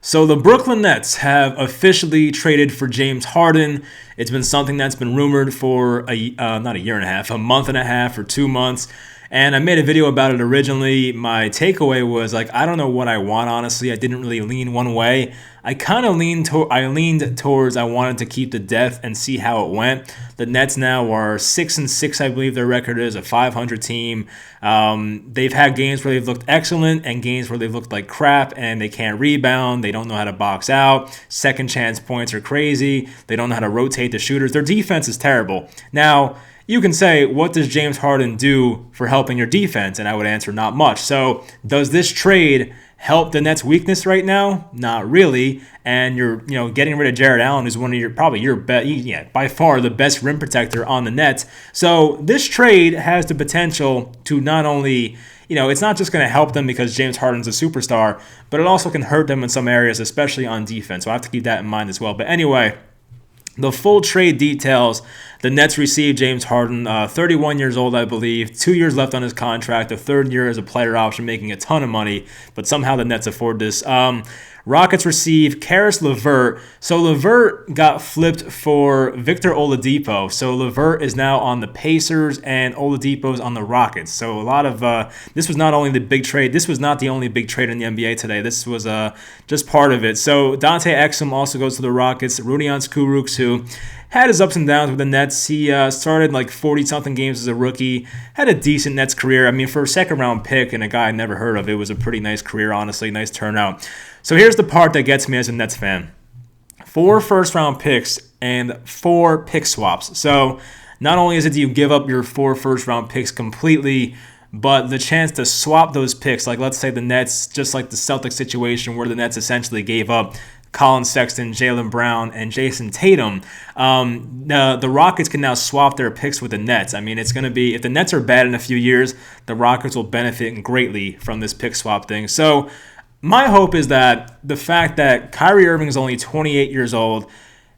So the Brooklyn Nets have officially traded for James Harden. It's been something that's been rumored for not a year and a half, a month and a half or 2 months. And I made a video about it originally. My takeaway was I don't know what I want, honestly. I didn't really lean one way. I kind of leaned towards I wanted to keep the depth and see how it went. The Nets now are 6-6, I believe their record is, a 500 team. They've had games where they've looked excellent and games where they've looked like crap and they can't rebound. They don't know how to box out. Second chance points are crazy. They don't know how to rotate the shooters. Their defense is terrible. Now, you can say, what does James Harden do for helping your defense? And I would answer, not much. So does this trade help the Nets' weakness right now? Not really. And you're getting rid of Jared Allen, who's one of by far the best rim protector on the Nets. So this trade has the potential to not only, it's not just going to help them because James Harden's a superstar, but it also can hurt them in some areas, especially on defense. So I have to keep that in mind as well. But anyway, the full trade details: the Nets received James Harden, 31 years old, I believe, 2 years left on his contract, a third year as a player option, making a ton of money, but somehow the Nets afford this. Rockets receive Karis LeVert. So LeVert got flipped for Victor Oladipo. So LeVert is now on the Pacers and Oladipo's on the Rockets. So a lot of this was not only the big trade. This was not the only big trade in the NBA today. This was just part of it. So Dante Exum also goes to the Rockets. Rodion Kurucs, who had his ups and downs with the Nets. He started 40-something games as a rookie, had a decent Nets career. I mean, for a second-round pick and a guy I never heard of, it was a pretty nice career, honestly, nice turnout. So here's the part that gets me as a Nets fan. 4 first-round picks and 4 pick swaps. So not only is it you give up your 4 first-round picks completely, but the chance to swap those picks, let's say the Nets, just like the Celtics situation where the Nets essentially gave up Colin Sexton, Jaylen Brown, and Jason Tatum, the Rockets can now swap their picks with the Nets. I mean, it's going to be, if the Nets are bad in a few years, the Rockets will benefit greatly from this pick swap thing. So my hope is that the fact that Kyrie Irving is only 28 years old,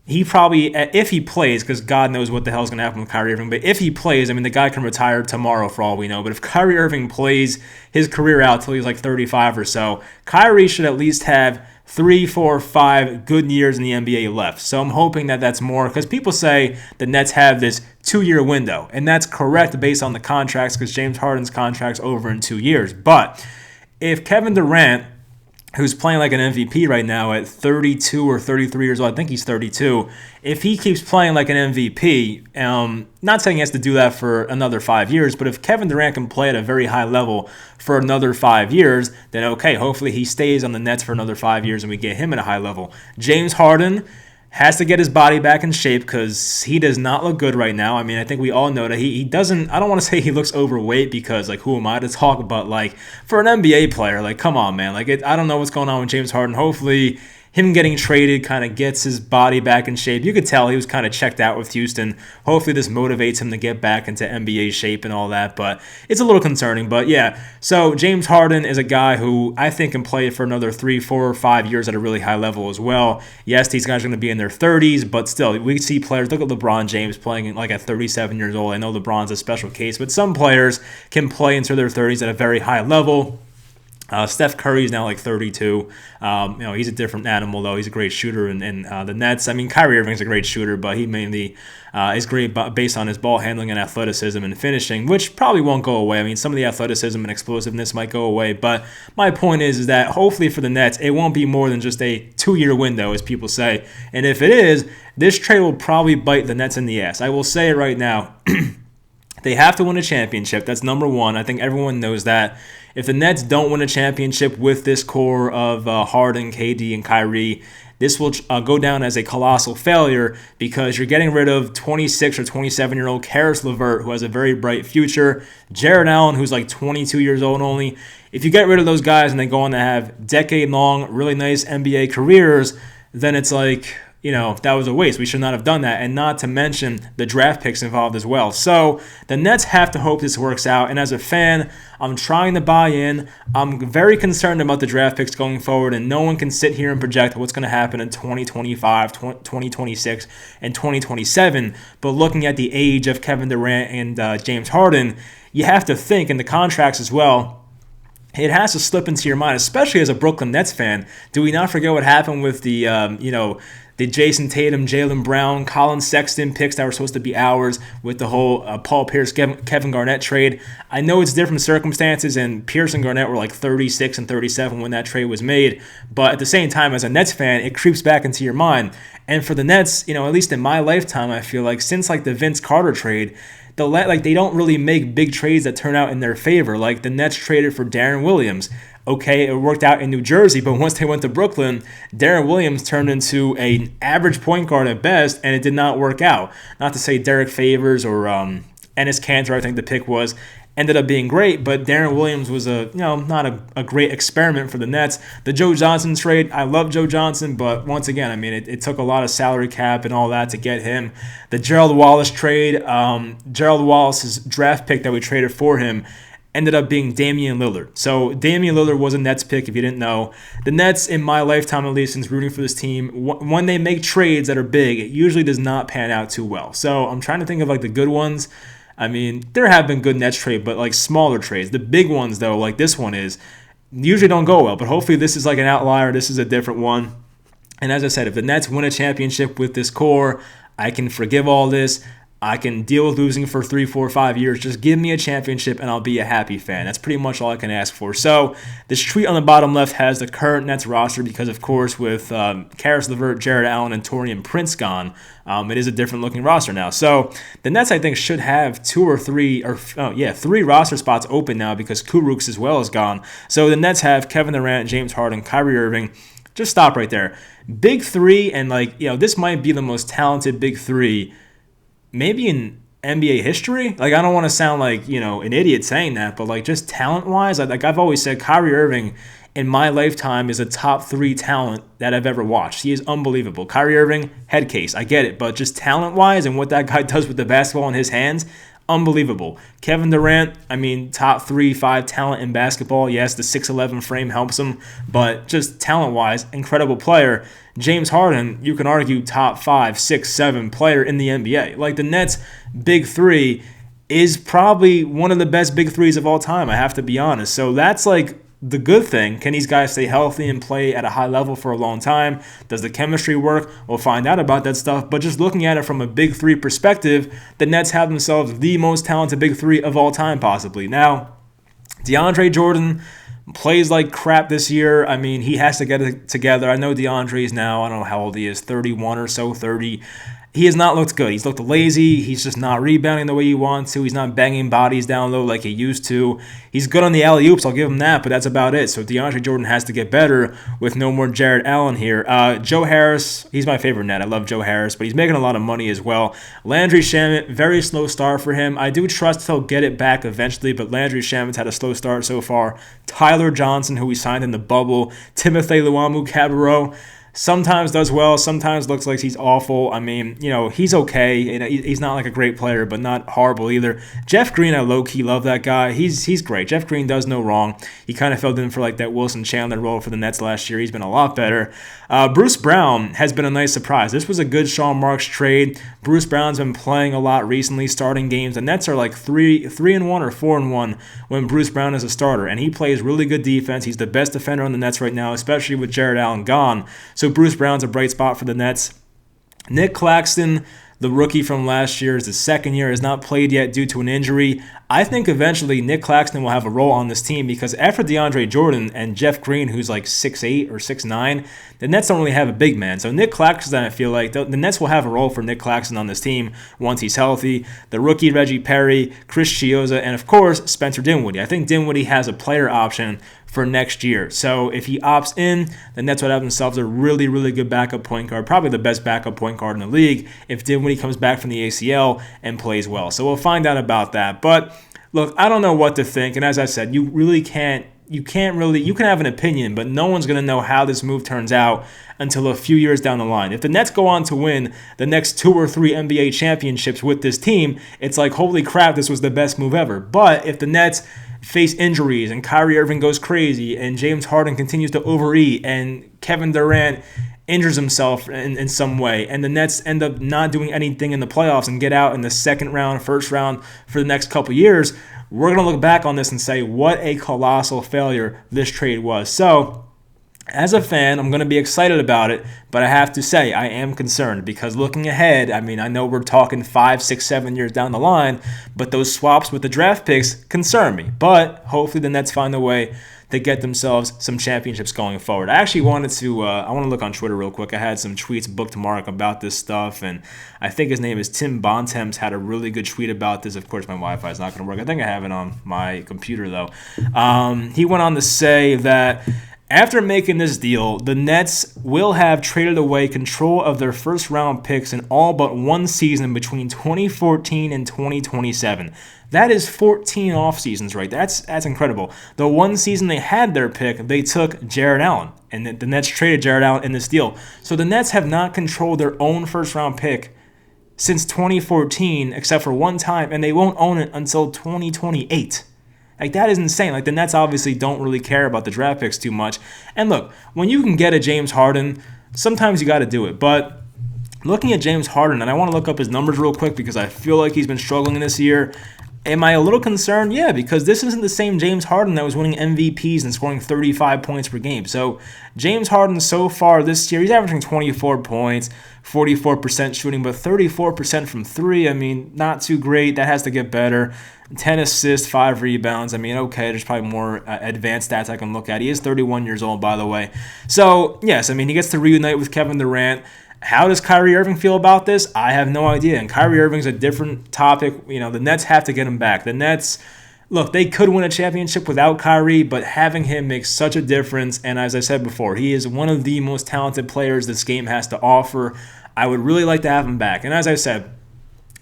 he probably, if he plays, because God knows what the hell is going to happen with Kyrie Irving, but if he plays, I mean, the guy can retire tomorrow for all we know, but if Kyrie Irving plays his career out till he's 35 or so, Kyrie should at least have 3, 4, 5 good years in the NBA left. So I'm hoping that that's more, because people say the Nets have this 2-year window, and that's correct based on the contracts, because James Harden's contract's over in 2 years. But if Kevin Durant, who's playing like an MVP right now at 32 or 33 years old, I think he's 32, if he keeps playing like an MVP, not saying he has to do that for another 5 years, but if Kevin Durant can play at a very high level for another 5 years, then okay, hopefully he stays on the Nets for another 5 years and we get him at a high level. James Harden has to get his body back in shape because he does not look good right now. I mean, I think we all know that he doesn't, I don't want to say he looks overweight because, who am I to talk, but, for an NBA player, come on, man. I don't know what's going on with James Harden. Hopefully him getting traded kind of gets his body back in shape. You could tell he was kind of checked out with Houston. Hopefully this motivates him to get back into NBA shape and all that, but it's a little concerning. But yeah, so James Harden is a guy who I think can play for another 3, 4, or 5 years at a really high level as well. Yes, these guys are going to be in their 30s, but still, we see players, look at LeBron James playing at 37 years old. I know LeBron's a special case, but some players can play into their 30s at a very high level. Steph Curry is now 32. He's a different animal, though. He's a great shooter in the Nets. I mean, Kyrie Irving's a great shooter, but he mainly is great based on his ball handling and athleticism and finishing, which probably won't go away. I mean, some of the athleticism and explosiveness might go away, but my point is that hopefully for the Nets, it won't be more than just a 2-year window, as people say. And if it is, this trade will probably bite the Nets in the ass. I will say it right now. They have to win a championship. That's number one. I think everyone knows that. If the Nets don't win a championship with this core of Harden, KD, and Kyrie, this will go down as a colossal failure because you're getting rid of 26 or 27-year-old Karis LeVert, who has a very bright future, Jared Allen, who's 22 years old only. If you get rid of those guys and they go on to have decade-long, really nice NBA careers, then it's that was a waste. We should not have done that. And not to mention the draft picks involved as well. So the Nets have to hope this works out. And as a fan, I'm trying to buy in. I'm very concerned about the draft picks going forward. And no one can sit here and project what's going to happen in 2025, 2026, and 2027. But looking at the age of Kevin Durant and James Harden, you have to think, in the contracts as well, it has to slip into your mind, especially as a Brooklyn Nets fan. Do we not forget what happened with the Jason Tatum, Jaylen Brown, Colin Sexton picks that were supposed to be ours with the whole Paul Pierce, Kevin Garnett trade? I know it's different circumstances, and Pierce and Garnett were like 36 and 37 when that trade was made. But at the same time, as a Nets fan, it creeps back into your mind. And for the Nets, at least in my lifetime, I feel like since like the Vince Carter trade, they don't really make big trades that turn out in their favor. Like the Nets traded for Darren Williams. Okay, it worked out in New Jersey, but once they went to Brooklyn, Darren Williams turned into an average point guard at best, and it did not work out. Not to say Derek Favors or Enes Kanter, I think the pick was, ended up being great, but Darren Williams was not a great experiment for the Nets. The Joe Johnson trade, I love Joe Johnson, but once again, I mean, it took a lot of salary cap and all that to get him. The Gerald Wallace trade, Gerald Wallace's draft pick that we traded for him ended up being Damian Lillard. So Damian Lillard was a Nets pick, if you didn't know. The Nets, in my lifetime at least, since rooting for this team, when they make trades that are big, it usually does not pan out too well. So I'm trying to think of like the good ones. I mean, there have been good Nets trades, but like smaller trades. The big ones, though, like this one is, usually don't go well. But hopefully this is like an outlier. This is a different one. And as I said, if the Nets win a championship with this core, I can forgive all this. I can deal with losing for 3, 4, 5 years. Just give me a championship and I'll be a happy fan. That's pretty much all I can ask for. So this tweet on the bottom left has the current Nets roster because, of course, with Karis LeVert, Jared Allen, and Taurean Prince gone, it is a different looking roster now. So the Nets, I think, should have 3 roster spots open now because Kurucs as well is gone. So the Nets have Kevin Durant, James Harden, Kyrie Irving. Just stop right there. Big three, and this might be the most talented big three maybe in NBA history. Like, I don't want to sound like, an idiot saying that, but like just talent-wise, like I've always said, Kyrie Irving in my lifetime is a top 3 talent that I've ever watched. He is unbelievable. Kyrie Irving, head case, I get it, but just talent-wise and what that guy does with the basketball in his hands, unbelievable. Kevin Durant, I mean, top 3, 5 talent in basketball. Yes, the 6'11 frame helps him, but just talent-wise, incredible player. James Harden, you can argue top 5, 6, 7 player in the NBA. Like the Nets' big three is probably one of the best big threes of all time, I have to be honest. So that's like the good thing. Can these guys stay healthy and play at a high level for a long time? Does the chemistry work? We'll find out about that stuff. But just looking at it from a big three perspective, the Nets have themselves the most talented big three of all time, possibly. Now, DeAndre Jordan plays like crap this year. I mean, he has to get it together. I know DeAndre is now, I don't know how old he is, 31 or so, 30. He has not looked good. He's looked lazy. He's just not rebounding the way he wants to. He's not banging bodies down low like he used to. He's good on the alley-oops, I'll give him that, but that's about it. So DeAndre Jordan has to get better with no more Jared Allen here. Joe Harris, he's my favorite net. I love Joe Harris, but he's making a lot of money as well. Landry Shamet, very slow start for him. I do trust he'll get it back eventually, but Landry Shamet's had a slow start so far. Tyler Johnson, who we signed in the bubble. Timothy Luwawu-Cabarrot, sometimes does well, sometimes looks like he's awful. I mean, he's okay. He's not like a great player, but not horrible either. Jeff Green, I low-key love that guy. He's great. Jeff Green does no wrong. He kind of filled in for like that Wilson Chandler role for the Nets last year. He's been a lot better. Bruce Brown has been a nice surprise. This was a good Sean Marks trade. Bruce Brown's been playing a lot recently, starting games. The Nets are like 3-1 or 4-1 when Bruce Brown is a starter, and he plays really good defense. He's the best defender on the Nets right now, especially with Jared Allen gone. So Bruce Brown's a bright spot for the Nets. Nick Claxton, the rookie from last year, is the second year, has not played yet due to an injury. I think eventually Nick Claxton will have a role on this team because after DeAndre Jordan and Jeff Green, who's like 6'8 or 6'9, the Nets don't really have a big man. So Nick Claxton, I feel like the Nets will have a role for Nick Claxton on this team once he's healthy. The rookie Reggie Perry, Chris Chioza, and of course Spencer Dinwiddie. I think Dinwiddie has a player option for next year. So if he opts in, the Nets would have themselves a really, really good backup point guard, probably the best backup point guard in the league if Dinwiddie comes back from the ACL and plays well. So we'll find out about that. But look, I don't know what to think. And as I said, you can have an opinion, but no one's going to know how this move turns out until a few years down the line. If the Nets go on to win the next 2 or 3 NBA championships with this team, it's like, holy crap, this was the best move ever. But if the Nets face injuries and Kyrie Irving goes crazy and James Harden continues to overeat and Kevin Durant injures himself in some way, and the Nets end up not doing anything in the playoffs and get out in the second round, first round for the next couple years, we're going to look back on this and say what a colossal failure this trade was. So, as a fan, I'm going to be excited about it, but I have to say I am concerned because looking ahead, I mean, I know we're talking 5, 6, 7 years down the line, but those swaps with the draft picks concern me. But hopefully the Nets find a way to get themselves some championships going forward. I actually wanted to, I want to look on Twitter real quick. I had some tweets bookmarked about this stuff, and I think his name is Tim Bontemps had a really good tweet about this. Of course, my Wi-Fi is not going to work. I think I have it on my computer, though. He went on to say that after making this deal, the Nets will have traded away control of their first-round picks in all but one season between 2014 and 2027. That is 14 off seasons, right? That's incredible. The one season they had their pick, they took Jared Allen, and the Nets traded Jared Allen in this deal. So the Nets have not controlled their own first-round pick since 2014, except for one time, and they won't own it until 2028. Like, that is insane. Like, the Nets obviously don't really care about the draft picks too much. And look, when you can get a James Harden, sometimes you got to do it. But looking at James Harden, and I want to look up his numbers real quick because I feel like he's been struggling this year. Am I a little concerned? Yeah, because this isn't the same James Harden that was winning MVPs and scoring 35 points per game. So James Harden so far this year, he's averaging 24 points, 44% shooting, but 34% from three. I mean, not too great. That has to get better. 10 assists, 5 rebounds. I mean, okay, there's probably more advanced stats I can look at. He is 31 years old, by the way. So, yes, I mean, he gets to reunite with Kevin Durant. How does Kyrie Irving feel about this? I have no idea. And Kyrie Irving's a different topic. You know, the Nets have to get him back. The Nets, look, they could win a championship without Kyrie, but having him makes such a difference. And as I said before, he is one of the most talented players this game has to offer. I would really like to have him back. And as I said,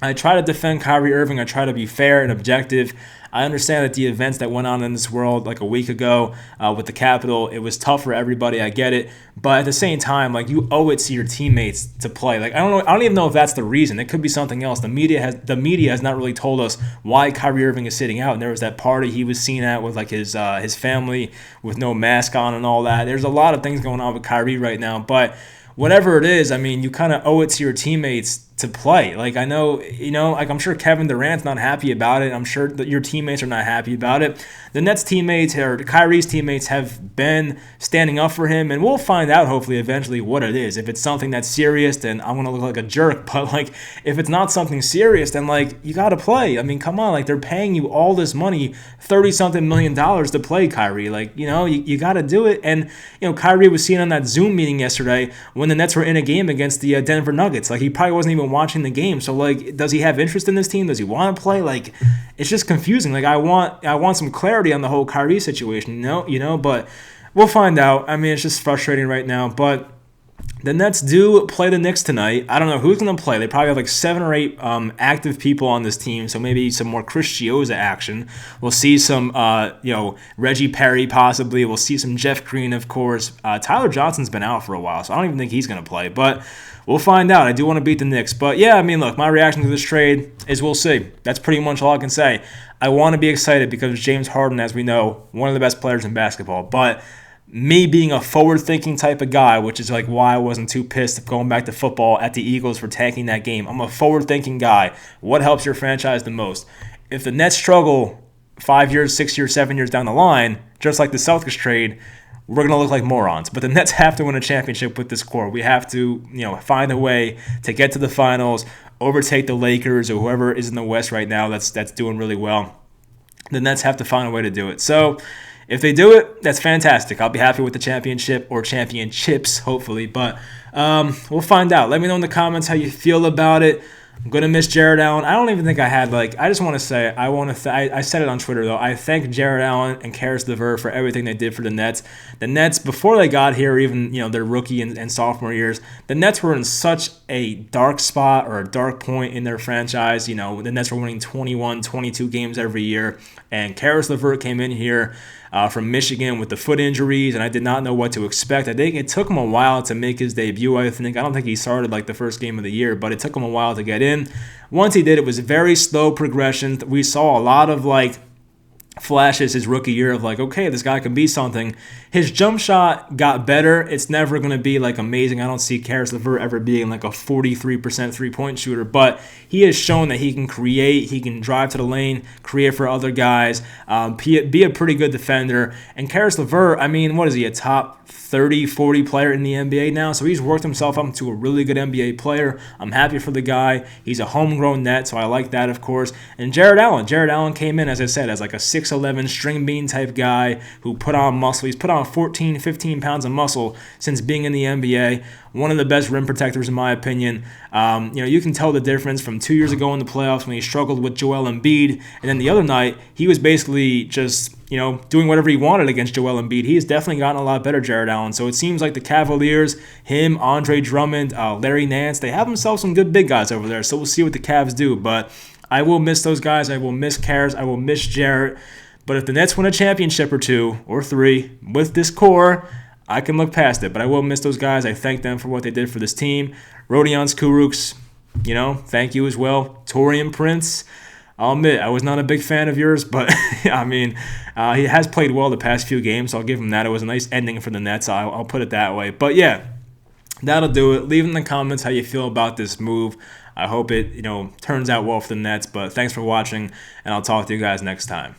I try to defend Kyrie Irving. I try to be fair and objective. I understand that the events that went on in this world like a week ago with the Capitol, it was tough for everybody. I get it. But at the same time, like, you owe it to your teammates to play. Like, I don't even know if that's the reason. It could be something else. The media has not really told us why Kyrie Irving is sitting out. And there was that party he was seen at with like his family with no mask on and all that. There's a lot of things going on with Kyrie right now. But whatever it is, I mean, you kind of owe it to your teammates to play. Like, I know, like, I'm sure Kevin Durant's not happy about it. I'm sure that your teammates are not happy about it. The Nets teammates or Kyrie's teammates have been standing up for him, and we'll find out hopefully eventually what it is. If it's something that's serious, then I'm going to look like a jerk. But, like, if it's not something serious, then, like, you got to play. I mean, come on. Like, they're paying you all this money, $30-something million to play Kyrie. Like, you got to do it. And, Kyrie was seen on that Zoom meeting yesterday when the Nets were in a game against the Denver Nuggets. Like, he probably wasn't even watching the game. So, like, does he have interest in this team? Does he want to play? Like, it's just confusing. Like, I want some clarity on the whole Kyrie situation, but we'll find out. I mean, it's just frustrating right now. But the Nets do play the Knicks tonight. I don't know who's going to play. They probably have like 7 or 8 active people on this team, so maybe some more Chris Chioza action. We'll see some, Reggie Perry possibly. We'll see some Jeff Green, of course. Tyler Johnson's been out for a while, so I don't even think he's going to play. But we'll find out. I do want to beat the Knicks. But, yeah, I mean, look, my reaction to this trade is we'll see. That's pretty much all I can say. I want to be excited because James Harden, as we know, one of the best players in basketball. But me being a forward-thinking type of guy, which is like why I wasn't too pissed going back to football at the Eagles for tanking that game. I'm a forward-thinking guy. What helps your franchise the most? If the Nets struggle 5 years, 6 years, 7 years down the line, just like the Celtics trade, we're going to look like morons. But the Nets have to win a championship with this core. We have to, find a way to get to the finals, overtake the Lakers or whoever is in the West right now that's doing really well. The Nets have to find a way to do it. So if they do it, that's fantastic. I'll be happy with the championship or championships, hopefully. But we'll find out. Let me know in the comments how you feel about it. I'm going to miss Jared Allen. I don't even think I had, I just want to say, I said it on Twitter, though. I thank Jared Allen and Karis LeVert for everything they did for the Nets. The Nets, before they got here, even, their rookie and sophomore years, the Nets were in such a dark spot or a dark point in their franchise. The Nets were winning 21, 22 games every year. And Karis LeVert came in here from Michigan with the foot injuries, and I did not know what to expect. I think it took him a while to make his debut, I don't think he started the first game of the year, but it took him a while to get in. Once he did, it was very slow progression. We saw a lot of flashes his rookie year of like, okay, this guy can be something. His jump shot got better. It's never going to be like amazing. I don't see Karis LeVert ever being like a 43% three-point shooter, but he has shown that he can create, he can drive to the lane, create for other guys, be a pretty good defender. And Karis LeVert, I mean, what is he, a top 30, 40 player in the NBA now? So he's worked himself up to a really good NBA player. I'm happy for the guy. He's a homegrown net, so I like that, of course. And Jared Allen came in, as I said, as like a 6'11 string bean type guy who put on muscle. He's put on 14, 15 pounds of muscle since being in the NBA. One of the best rim protectors, in my opinion. You can tell the difference from 2 years ago in the playoffs when he struggled with Joel Embiid, and then the other night he was basically just doing whatever he wanted against Joel Embiid. He has definitely gotten a lot better, Jared Allen. So it seems like the Cavaliers, him, Andre Drummond, Larry Nance, they have themselves some good big guys over there. So we'll see what the Cavs do. But I will miss those guys. I will miss Karis. I will miss Jarrett. But if the Nets win a championship or 2 or 3 with this core, I can look past it. But I will miss those guys. I thank them for what they did for this team. Rodion Kurucs, thank you as well. Taurean Prince, I'll admit, I was not a big fan of yours, but I mean, he has played well the past few games, so I'll give him that. It was a nice ending for the Nets. I'll put it that way. But yeah, that'll do it. Leave in the comments how you feel about this move. I hope it, turns out well for the Nets. But thanks for watching, and I'll talk to you guys next time.